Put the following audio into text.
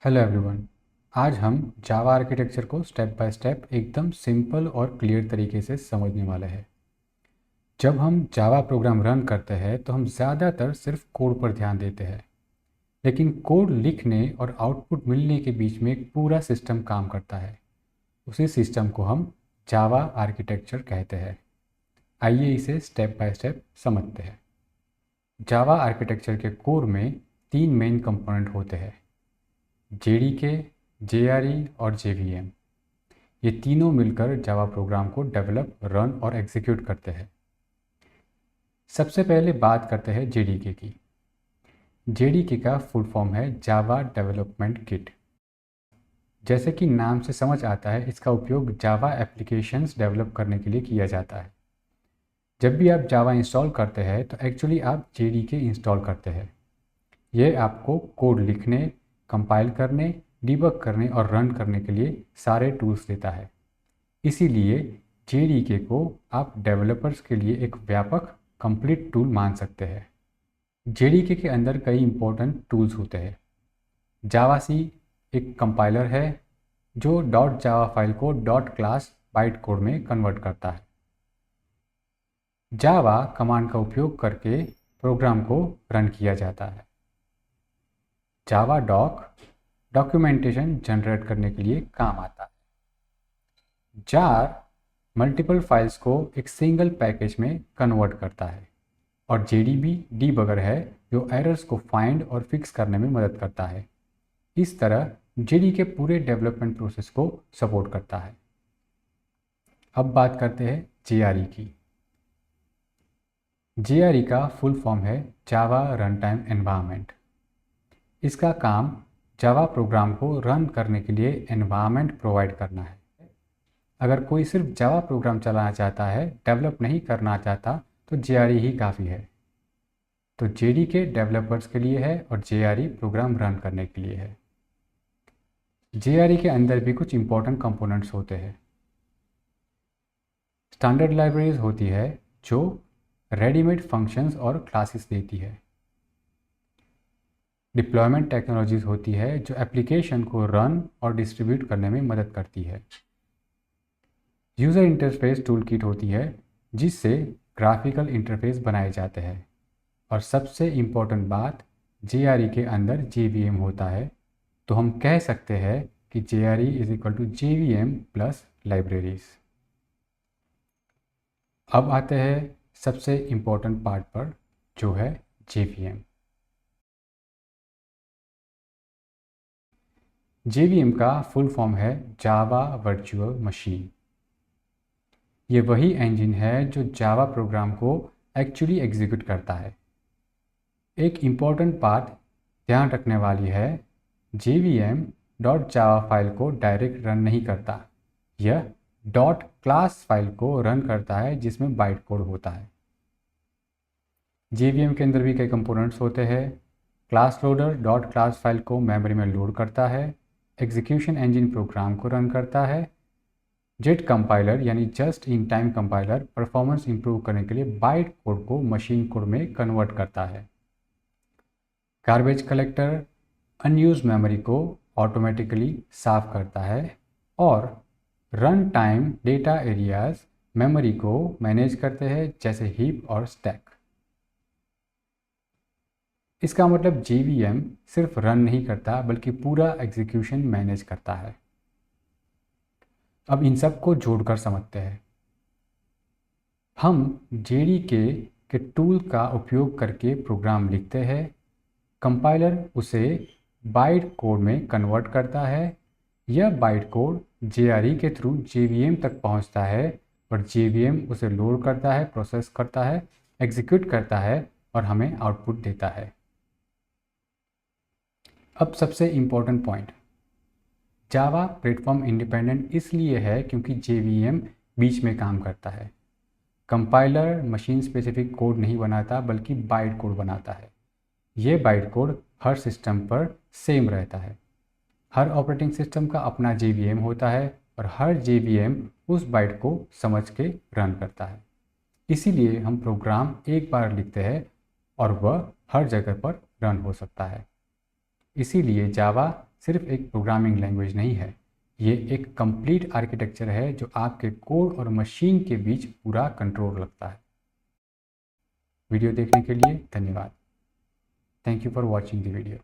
Hello everyone. आज हम जावा architecture को स्टेप बाय स्टेप एकदम सिंपल और क्लियर तरीके से समझने वाले हैं। जब हम जावा प्रोग्राम रन करते हैं तो हम ज़्यादातर सिर्फ कोड पर ध्यान देते हैं, लेकिन कोड लिखने और आउटपुट मिलने के बीच में एक पूरा सिस्टम काम करता है। उसी सिस्टम को हम जावा आर्किटेक्चर कहते हैं। आइए इसे स्टेप बाय स्टेप समझते हैं। जावा आर्किटेक्चर के कोर में तीन मेन कंपोनेंट होते हैं: जेडीके, जेआरई और जेवीएम। ये तीनों मिलकर जावा प्रोग्राम को डेवलप, रन और एग्जीक्यूट करते हैं। सबसे पहले बात करते हैं जेडीके की। जेडीके का फुल फॉर्म है जावा डेवलपमेंट किट। जैसे कि नाम से समझ आता है, इसका उपयोग जावा एप्लीकेशंस डेवलप करने के लिए किया जाता है। जब भी आप जावा इंस्टॉल करते हैं तो एक्चुअली आप जेडीके इंस्टॉल करते हैं। यह आपको कोड लिखने, कंपाइल करने, डिबग करने और रन करने के लिए सारे टूल्स देता है। इसीलिए जेडीके को आप डेवलपर्स के लिए एक व्यापक कंप्लीट टूल मान सकते हैं। जेडीके के अंदर कई इंपॉर्टेंट टूल्स होते हैं। जावासी एक कंपाइलर है जो dot Java file co dot class byte code में कन्वर्ट करता है। जावा कमांड का उपयोग करके प्रोग्राम को रन किया जाता है। जावा डॉक डॉक्यूमेंटेशन जनरेट करने के लिए काम आता है। जार मल्टीपल फाइल्स को एक सिंगल पैकेज में कन्वर्ट करता है। और जेडीबी डीबगर है जो एरर्स को फाइंड और फिक्स करने में मदद करता है। इस तरह जेडी के पूरे डेवलपमेंट प्रोसेस को सपोर्ट करता है। अब बात करते हैं जेआरई की। जेआरई का फुल फॉर्म है जावा रन टाइम एनवायरनमेंट। इसका काम जावा प्रोग्राम को रन करने के लिए एनवायरनमेंट प्रोवाइड करना है। अगर कोई सिर्फ जावा प्रोग्राम चलाना चाहता है, डेवलप नहीं करना चाहता, तो जेआरई ही काफ़ी है। तो जेडीके डेवलपर्स के लिए है और जेआरई प्रोग्राम रन करने के लिए है। जेआरई के अंदर भी कुछ इंपॉर्टेंट कंपोनेंट्स होते हैं। स्टैंडर्ड लाइब्रेरीज होती है जो रेडीमेड फंक्शंस और क्लासेस देती है। डिप्लॉयमेंट टेक्नोलॉजीज होती है जो एप्लीकेशन को रन और डिस्ट्रीब्यूट करने में मदद करती है। यूज़र इंटरफेस टूल किट होती है जिससे ग्राफिकल इंटरफेस बनाए जाते हैं। और सबसे इम्पोर्टेंट बात, जेआरई के अंदर जेवीएम होता है। तो हम कह सकते हैं कि JRE is equal to JVM plus libraries. अब आते हैं सबसे इम्पोर्टेंट पार्ट पर, जो है जेवीएम। जेवीएम का फुल फॉर्म है जावा वर्चुअल मशीन। ये वही इंजन है जो जावा प्रोग्राम को एक्चुअली एग्जीक्यूट करता है। एक इम्पॉर्टेंट बात ध्यान रखने वाली है, जेवीएम डॉट जावा फाइल को डायरेक्ट रन नहीं करता। यह डॉट क्लास फाइल को रन करता है जिसमें बाइट कोड होता है। जेवीएम के अंदर भी कई कंपोनेंट्स होते हैं। Class loader dot class file को मेमोरी में लोड करता है। एग्जीक्यूशन इंजन प्रोग्राम को रन करता है। जेट कंपाइलर यानी just in time compiler performance improve करने के लिए बाइट कोड को मशीन कोड में कन्वर्ट करता है। गार्बेज कलेक्टर अनयूज मेमोरी को ऑटोमेटिकली साफ करता है। और run time data areas memory को मैनेज करते हैं, जैसे हीप और स्टैक। इसका मतलब जेवीएम सिर्फ रन नहीं करता बल्कि पूरा एग्जीक्यूशन मैनेज करता है। अब इन सब को जोड़कर समझते हैं। हम जेडीके के टूल का उपयोग करके प्रोग्राम लिखते हैं। कंपाइलर उसे बाइट कोड में कन्वर्ट करता है। यह बाइट कोड जेआरई के थ्रू जेवीएम तक पहुंचता है और जेवीएम उसे लोड करता है, प्रोसेस करता है, एग्जीक्यूट करता है और हमें आउटपुट देता है। अब सबसे important point, Java platform independent इसलिए है क्योंकि जेवीएम बीच में काम करता है। कंपाइलर मशीन स्पेसिफिक कोड नहीं बनाता बल्कि बाइट कोड बनाता है। ये बाइट कोड हर सिस्टम पर सेम रहता है। हर ऑपरेटिंग सिस्टम का अपना जेवीएम होता है और हर जेवीएम उस बाइट को समझ के रन करता है। इसीलिए हम प्रोग्राम एक बार लिखते हैं और वह हर जगह पर रन हो सकता है। इसीलिए जावा सिर्फ एक प्रोग्रामिंग लैंग्वेज नहीं है, ये एक कंप्लीट आर्किटेक्चर है जो आपके कोड और मशीन के बीच पूरा कंट्रोल रखता है। वीडियो देखने के लिए धन्यवाद। Thank you for watching the video.